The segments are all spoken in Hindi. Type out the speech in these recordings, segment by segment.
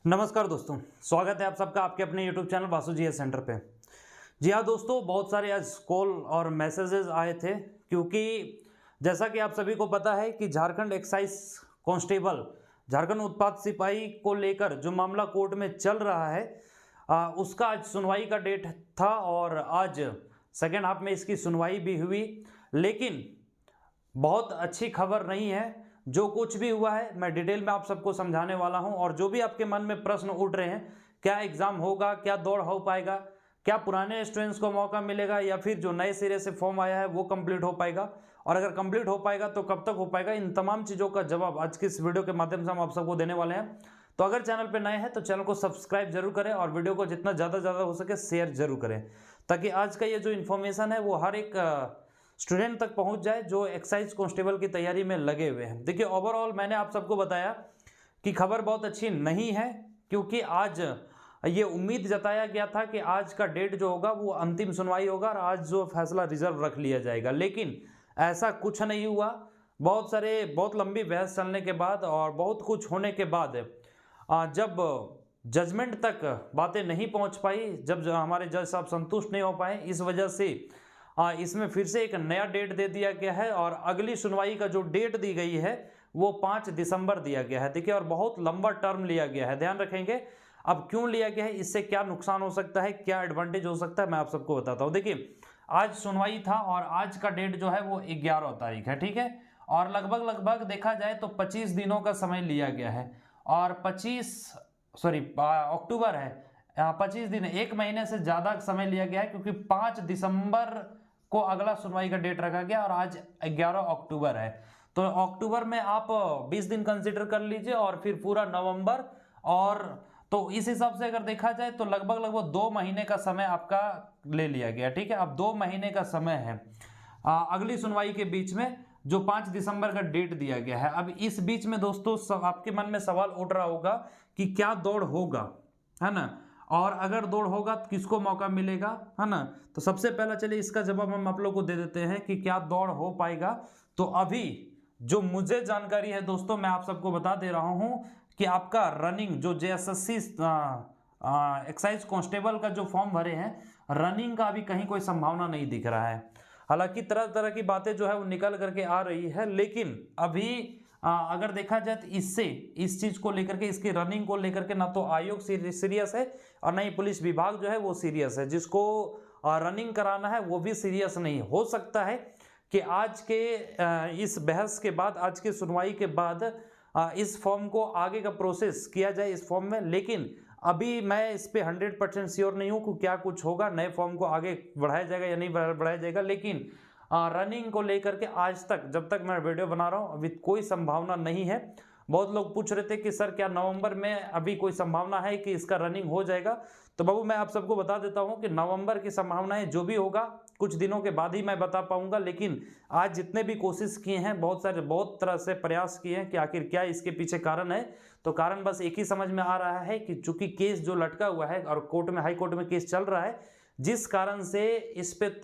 नमस्कार दोस्तों, स्वागत है आप सबका आपके अपने YouTube चैनल वासु जी सेंटर पे। जी हाँ दोस्तों, बहुत सारे आज कॉल और मैसेजेस आए थे क्योंकि जैसा कि आप सभी को पता है कि झारखंड एक्साइज कांस्टेबल, झारखंड उत्पाद सिपाही को लेकर जो मामला कोर्ट में चल रहा है उसका आज सुनवाई का डेट था और आज सेकेंड हाफ में इसकी सुनवाई भी हुई। लेकिन बहुत अच्छी खबर नहीं है। जो कुछ भी हुआ है मैं डिटेल में आप सबको समझाने वाला हूं और जो भी आपके मन में प्रश्न उठ रहे हैं, क्या एग्जाम होगा, क्या दौड़ हो पाएगा, क्या पुराने स्टूडेंट्स को मौका मिलेगा या फिर जो नए सिरे से फॉर्म आया है वो कंप्लीट हो पाएगा, और अगर कंप्लीट हो पाएगा तो कब तक हो पाएगा, इन तमाम चीज़ों का जवाब आज की इस वीडियो के माध्यम से हम आप सबको देने वाले हैं। तो अगर चैनल पर नए हैं तो चैनल को सब्सक्राइब जरूर करें और वीडियो को जितना ज़्यादा हो सके शेयर जरूर करें, ताकि आज का ये जो इन्फॉर्मेशन है वो हर एक स्टूडेंट तक पहुंच जाए जो एक्साइज कांस्टेबल की तैयारी में लगे हुए हैं। देखिए, ओवरऑल मैंने आप सबको बताया कि खबर बहुत अच्छी नहीं है, क्योंकि आज ये उम्मीद जताया गया था कि आज का डेट जो होगा वो अंतिम सुनवाई होगा और आज जो फैसला रिजर्व रख लिया जाएगा, लेकिन ऐसा कुछ नहीं हुआ। बहुत लंबी बहस चलने के बाद और बहुत कुछ होने के बाद जब जजमेंट तक बातें नहीं पहुंच पाई, जब हमारे जज साहब संतुष्ट नहीं हो पाए, इस वजह से इसमें फिर से एक नया डेट दे दिया गया है और अगली सुनवाई का जो डेट दी गई है वो 5 दिसंबर दिया गया है। देखिए, और बहुत लंबा टर्म लिया गया है, ध्यान रखेंगे। अब क्यों लिया गया है, इससे क्या नुकसान हो सकता है, क्या एडवांटेज हो सकता है, मैं आप सबको बताता हूँ। देखिए, आज सुनवाई था और आज का डेट जो है वो 11 तारीख है, ठीक है। और लगभग देखा जाए तो 25 दिनों का समय लिया गया है और अक्टूबर है, 25 दिन, एक महीने से ज़्यादा समय लिया गया है, क्योंकि 5 दिसंबर को अगला सुनवाई का डेट रखा गया और आज 11 अक्टूबर है। तो अक्टूबर में आप 20 दिन कंसीडर कर लीजिए और फिर पूरा नवंबर, और तो इस हिसाब से अगर देखा जाए तो लगभग 2 महीने का समय आपका ले लिया गया, ठीक है। अब 2 महीने का समय है अगली सुनवाई के बीच में, जो 5 दिसंबर का डेट दिया गया है। अब इस बीच में दोस्तों आपके मन में सवाल उठ रहा होगा कि क्या दौड़ होगा, है ना, और अगर दौड़ होगा तो किसको मौका मिलेगा, है ना। तो सबसे पहला चलिए इसका जवाब हम आप लोग को दे देते हैं कि क्या दौड़ हो पाएगा। तो अभी जो मुझे जानकारी है दोस्तों, मैं आप सबको बता दे रहा हूं कि आपका रनिंग जो जेएसएससी एक्साइज कांस्टेबल का जो फॉर्म भरे हैं, रनिंग का अभी कहीं कोई संभावना नहीं दिख रहा है। हालांकि तरह तरह की बातें जो है वो निकल करके आ रही है, लेकिन अभी अगर देखा जाए तो इस चीज को लेकर के, इसकी रनिंग को लेकर के ना तो आयोग सीरियस है और ना ही पुलिस विभाग जो है वो सीरियस है। जिसको रनिंग कराना है वो भी सीरियस नहीं। हो सकता है कि आज के इस बहस के बाद, आज की सुनवाई के बाद इस फॉर्म को आगे का प्रोसेस किया जाए इस फॉर्म में, लेकिन अभी मैं इस पे 100% श्योर नहीं हूँ कि क्या कुछ होगा, नए फॉर्म को आगे बढ़ाया जाएगा या नहीं बढ़ाया जाएगा। लेकिन रनिंग को लेकर के आज तक, जब तक मैं वीडियो बना रहा हूँ, अभी कोई संभावना नहीं है। बहुत लोग पूछ रहे थे कि सर क्या नवंबर में अभी कोई संभावना है कि इसका रनिंग हो जाएगा। तो बाबू मैं आप सबको बता देता हूँ कि नवंबर की संभावनाएं जो भी होगा कुछ दिनों के बाद ही मैं बता पाऊंगा। लेकिन आज जितने भी कोशिश किए हैं, बहुत तरह से प्रयास किए हैं कि आखिर क्या इसके पीछे कारण है, तो कारण बस एक ही समझ में आ रहा है कि चूंकि केस जो लटका हुआ है और कोर्ट में, हाई कोर्ट में केस चल रहा है, जिस कारण से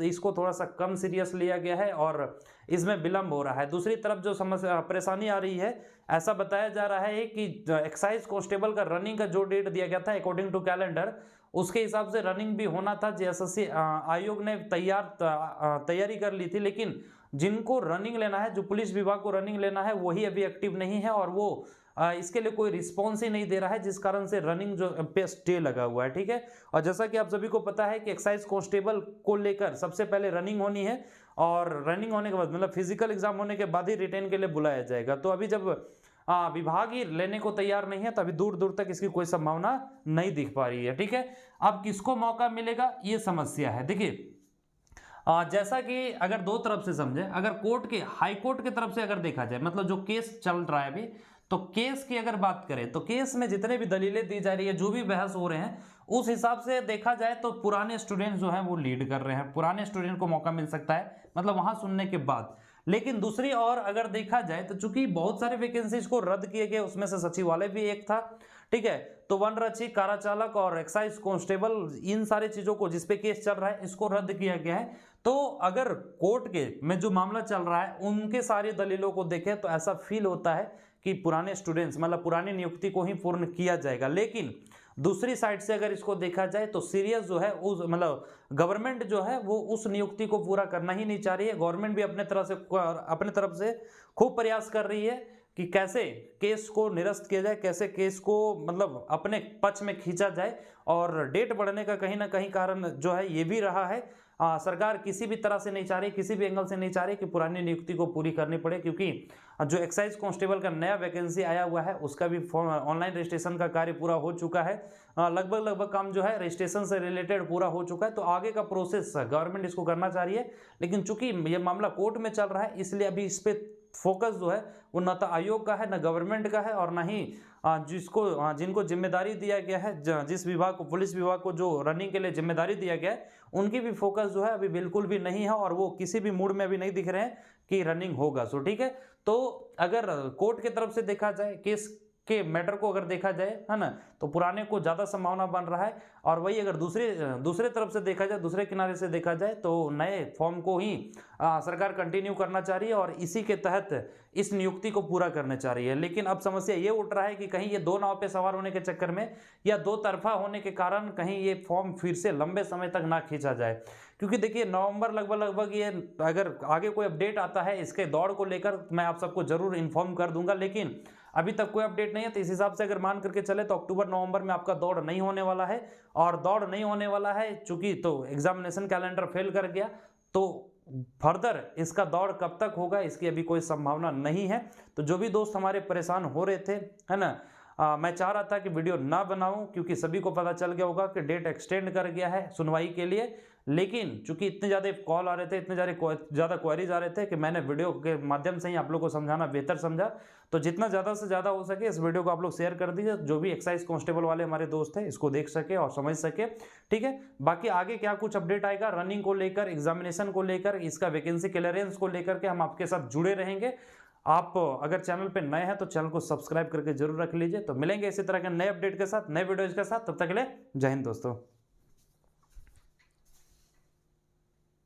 इसको थोड़ा सा कम सीरियस लिया गया है और इसमें विलंब हो रहा है। दूसरी तरफ जो समस्या परेशानी आ रही है, ऐसा बताया जा रहा है कि एक्साइज कांस्टेबल का रनिंग का जो डेट दिया गया था अकॉर्डिंग टू कैलेंडर, उसके हिसाब से रनिंग भी होना था। जेएसएससी आयोग ने तैयारी कर ली थी, लेकिन जिनको रनिंग लेना है, जो पुलिस विभाग को रनिंग लेना है, वही अभी एक्टिव नहीं है और वो इसके लिए कोई रिस्पॉन्स ही नहीं दे रहा है, जिस कारण से रनिंग जो पे स्टे लगा हुआ है, ठीक है। और जैसा कि आप सभी को पता है कि एक्साइज कांस्टेबल को लेकर सबसे पहले रनिंग होनी है और रनिंग होने के बाद, मतलब फिजिकल एग्जाम होने के बाद ही रिटेन के लिए बुलाया जाएगा। तो अभी जब विभाग ही लेने को तैयार नहीं है तो अभी दूर दूर तक इसकी कोई संभावना नहीं दिख पा रही है, ठीक है। अब किसको मौका मिलेगा ये समस्या है। देखिए, जैसा कि अगर दो तरफ से समझे, अगर कोर्ट के, हाई कोर्ट की तरफ से अगर देखा जाए, मतलब जो केस चल रहा है अभी, तो केस की अगर बात करें तो केस में जितने भी दलीलें दी जा रही है, जो भी बहस हो रहे हैं, उस हिसाब से देखा जाए तो पुराने स्टूडेंट जो हैं वो लीड कर रहे हैं, पुराने स्टूडेंट को मौका मिल सकता है, मतलब वहां सुनने के बाद। लेकिन दूसरी ओर अगर देखा जाए तो चूंकि बहुत सारे वैकेंसीज को रद्द किए गए, उसमें से सचिवालय भी एक था, ठीक है। तो वन रक्षी, कारा चालक और एक्साइज कांस्टेबल, इन सारी चीजों को जिसपे केस चल रहा है, इसको रद्द किया गया है। तो अगर कोर्ट के में जो मामला चल रहा है उनके सारी दलीलों को देखें तो ऐसा फील होता है कि पुराने स्टूडेंट्स मतलब पुरानी नियुक्ति को ही पूर्ण किया जाएगा। लेकिन दूसरी साइड से अगर इसको देखा जाए तो सीरियस जो है उस मतलब गवर्नमेंट जो है वो उस नियुक्ति को पूरा करना ही नहीं चाह रही है। गवर्नमेंट भी अपने तरफ से खूब प्रयास कर रही है कि कैसे केस को निरस्त किया जाए, कैसे केस को मतलब अपने पक्ष में खींचा जाए। और डेट बढ़ने का कहीं ना कहीं कारण जो है ये भी रहा है। सरकार किसी भी तरह से नहीं चाह रही, किसी भी एंगल से नहीं चाह रही कि पुरानी नियुक्ति को पूरी करनी पड़े, क्योंकि जो एक्साइज कांस्टेबल का नया वैकेंसी आया हुआ है उसका भी ऑनलाइन रजिस्ट्रेशन का कार्य पूरा हो चुका है। लगभग काम जो है रजिस्ट्रेशन से रिलेटेड पूरा हो चुका है। तो आगे का प्रोसेस गवर्नमेंट इसको करना चाह रही है, लेकिन चूंकि ये मामला कोर्ट में चल रहा है इसलिए अभी इस पे फोकस जो है वो न तो आयोग का है, न गवर्नमेंट का है, और न ही जिनको जिम्मेदारी दिया गया है, जिस विभाग को, पुलिस विभाग को जो रनिंग के लिए जिम्मेदारी दिया गया है, उनकी भी फोकस जो है अभी बिल्कुल भी नहीं है और वो किसी भी मूड में अभी नहीं दिख रहे हैं कि रनिंग होगा। सो ठीक है, तो अगर कोर्ट की तरफ से देखा जाए, केस के मैटर को अगर देखा जाए, है ना, तो पुराने को ज़्यादा संभावना बन रहा है। और वही अगर दूसरे तरफ से देखा जाए, दूसरे किनारे से देखा जाए, तो नए फॉर्म को ही सरकार कंटिन्यू करना चाह रही है और इसी के तहत इस नियुक्ति को पूरा करना चाह रही है। लेकिन अब समस्या ये उठ रहा है कि कहीं ये दो नाव पे सवार होने के चक्कर में या दो तरफा होने के कारण कहीं ये फॉर्म फिर से लंबे समय तक ना खींचा जाए। क्योंकि देखिए नवंबर लगभग ये, अगर आगे कोई अपडेट आता है इसके दौड़ को लेकर मैं आप सबको जरूर इन्फॉर्म कर दूंगा, लेकिन अभी तक कोई अपडेट नहीं है। तो इस हिसाब से अगर मान करके चले तो अक्टूबर नवंबर में आपका दौड़ नहीं होने वाला है। और दौड़ नहीं होने वाला है चूंकि तो एग्जामिनेशन कैलेंडर फेल कर गया, तो फर्दर इसका दौड़ कब तक होगा इसकी अभी कोई संभावना नहीं है। तो जो भी दोस्त हमारे परेशान हो रहे थे, है ना, मैं चाह रहा था कि वीडियो ना बनाऊं क्योंकि सभी को पता चल गया होगा कि डेट एक्सटेंड कर गया है सुनवाई के लिए। लेकिन चूंकि इतने ज़्यादा कॉल आ रहे थे, इतने ज़्यादा क्वेरीज आ रहे थे कि मैंने वीडियो के माध्यम से ही आप लोग को समझाना बेहतर समझा। तो जितना ज़्यादा से ज़्यादा हो सके इस वीडियो को आप लोग शेयर कर दीजिए, जो भी एक्साइज कांस्टेबल वाले हमारे दोस्त हैं इसको देख सके और समझ सके। ठीक है, बाकी आगे क्या कुछ अपडेट आएगा रनिंग को लेकर, एग्जामिनेशन को लेकर, इसका वैकेंसी क्लियरेंस को लेकर के हम आपके साथ जुड़े रहेंगे। आप अगर चैनल पे नए हैं तो चैनल को सब्सक्राइब करके जरूर रख लीजिए। तो मिलेंगे इसी तरह के नए अपडेट के साथ, नए वीडियोज के साथ, तब तक के लिए जय हिंद दोस्तों।